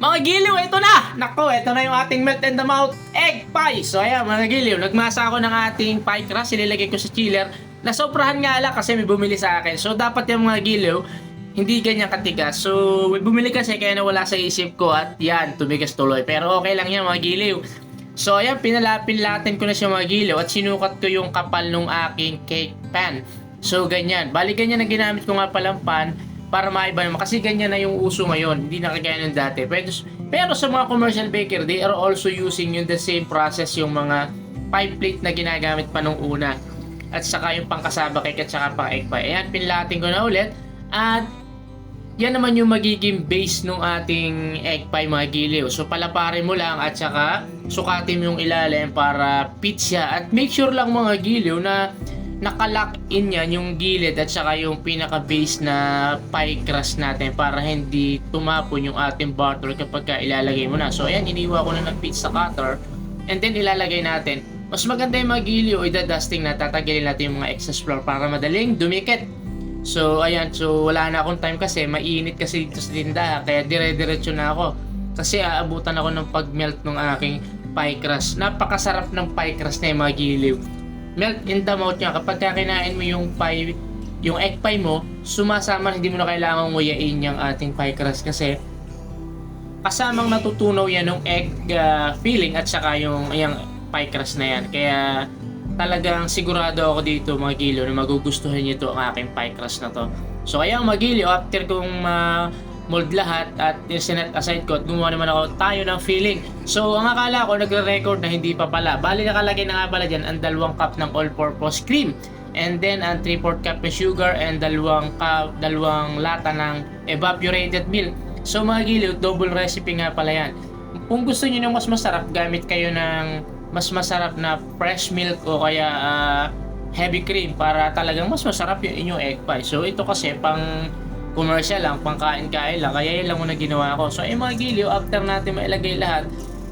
Mga giliw, ito na! Nako, ito na yung ating melt in the mouth egg pie. So ayan mga giliw, nagmasa ako ng ating pie crust, sinilagay ko sa chiller. Nasobrahan nga lang kasi may bumili sa akin. So dapat yung mga giliw, hindi ganyan katigas. So may bumili kasi kaya nawala sa isip ko at yan, tumigas tuloy. Pero okay lang yan mga giliw. So ayan, pinalapin-latin ko na siya mga giliw at sinukat ko yung kapal ng aking cake pan. So ganyan, bali ganyan na ginamit ko nga palang pan para maiba naman kasi ganyan na yung uso ngayon, hindi na kagaya ng dati. Pero sa mga commercial baker, they are also using yung the same process, yung mga pie plate na ginagamit pa nung una at saka yung pangkasaba cake at saka pang egg pie. Ayan, pinlating ko na ulit at yan naman yung magiging base ng ating egg pie mga giliw. So palaparin mo lang at saka sukatin mo yung ilalim para pizza at make sure lang mga giliw na nakalock in yan yung gilid at saka yung pinaka base na pie crust natin para hindi tumapon yung ating butter kapag ilalagay mo na. So ayan, iniwa ko na ng pizza cutter and then ilalagay natin. Mas maganda yung mga giliw, idadusting na, tatanggalin natin yung mga excess flour para madaling dumikit. So ayan, so wala na akong time kasi mainit kasi dito sa tindahan kaya dire-diretso na ako kasi aabutan ako ng pag-melt ng aking pie crust. Napakasarap ng pie crust na yung mga giliw. Melt in the mouth niya. Kapag kinain mo yung pie, yung egg pie mo, sumasama, hindi mo na kailangang nguyain yung ating pie crust kasi kasamang natutunaw yan ng egg filling at saka yung pie crust na yan. Kaya talagang sigurado ako dito mga giliw na magugustuhan niyo ito ang aking pie crust na to. So ayan mga giliw, after kong mold lahat at sinet aside ko at gumawa naman ako tayo ng filling. So ang akala ko nagre-record na hindi pa pala. Bali nakalagay na nga pala dyan ang 2 cup ng all-purpose cream and then ang 3/4 cup ng sugar and 2 lata ng evaporated milk. So mga giliw, double recipe nga pala yan. Kung gusto niyo ng mas masarap, gamit kayo ng mas masarap na fresh milk o kaya heavy cream para talagang mas masarap yung inyong egg pie. So ito kasi pang commercial lang, pang kain-kain lang, kaya yun lang muna ginawa ko. So ay mga giliw, after natin mailagay lahat,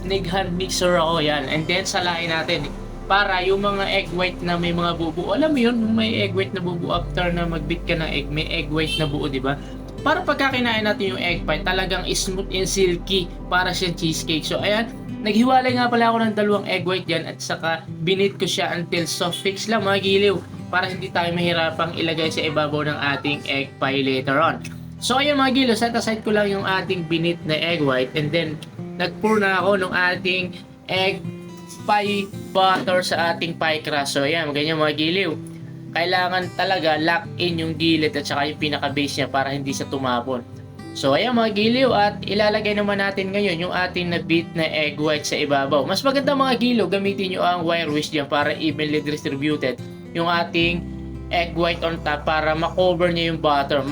nag-hand mixer ako yan and then salain natin para yung mga egg white na may mga bubuo, alam mo yun, may egg white na bubuo after na mag-beat ka ng egg, may egg white na buo, di ba? Para pagkakinain natin yung egg pie, talagang smooth and silky para siyang cheesecake. So ayan, naghiwalay nga pala ako ng 2 egg white dyan at saka binit ko siya until soft fix lang mga giliw para hindi tayo mahirapang ilagay sa ibabaw ng ating egg pie later on. So ayan mga giliw, set aside ko lang yung ating binit na egg white and then nagpour na ako ng ating egg pie butter sa ating pie crust. So ayan, ganyan mga giliw. Kailangan talaga lock in yung gilid at saka yung pinaka base niya para hindi siya tumapon. So ayan mga giliw, at ilalagay naman natin ngayon yung ating na-beat na egg white sa ibabaw. Mas maganda mga giliw, gamitin nyo ang wire whisk dyan para evenly distributed yung ating egg white on top para makover niya yung butter.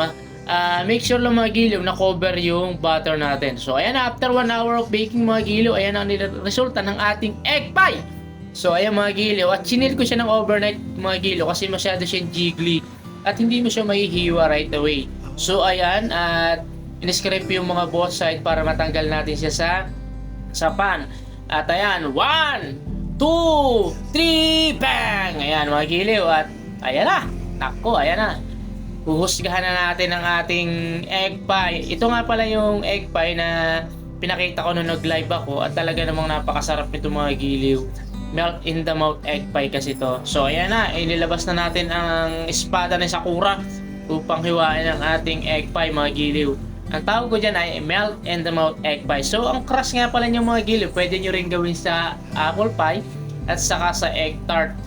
Make sure lang mga giliw na cover yung butter natin. So ayan, after 1 hour of baking mga giliw, ayan ang resulta ng ating egg pie. So ayan mga giliw, at chinil ko siya ng overnight mga giliw kasi masyado siyang jiggly at hindi mo siya mahihiwa right away. So ayan, at in-scrape yung mga both side para matanggal natin siya sa pan. At ayan, 1, 2, 3, bang! Ayan mga giliw, at ayan na. Nako, ayan na. Huhusgahan na natin ang ating egg pie. Ito nga pala yung egg pie na pinakita ko nung nag-live ako at talaga namang napakasarap nito mga giliw. Melt in the mouth egg pie kasi to. So ayan na, inilabas na natin ang espada ng Sakura upang hiwain ang ating egg pie mga giliw. Ang tawag ko dyan ay melt in the mouth egg pie. So ang crust nga pala niyang mga giliw, pwede nyo rin gawin sa apple pie at saka sa egg tart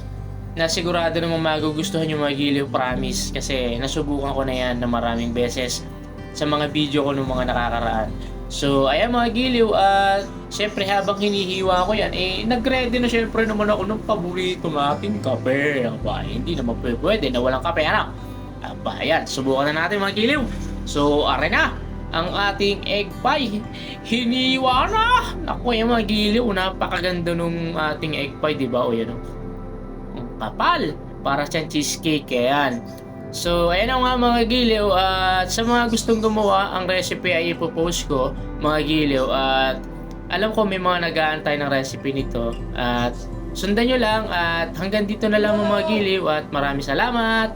na sigurado namang magugustuhan yung mga giliw, promise. Kasi nasubukan ko na yan na maraming beses sa mga video ko nung mga nakakaraan. So ayan mga giliw, at syempre habang hinihiwa ko yan, nag-ready na syempre naman ako ng paborito nating kape. Aba, hindi naman pwede na walang kape, ano? Aba, ayan, subukan na natin mga giliw. So are na ang ating egg pie, hiniwa na. Naku yung mga giliw, napakaganda nung ating egg pie, diba? O yan o, kapal, para siyang cheesecake. Ayan. So ayan ang nga mga giliw, at sa mga gustong gumawa, ang recipe ay ipopost ko mga giliw, at alam ko may mga nag-aantay ng recipe nito, at sundan nyo lang, at hanggang dito na lang mga giliw, at maraming salamat.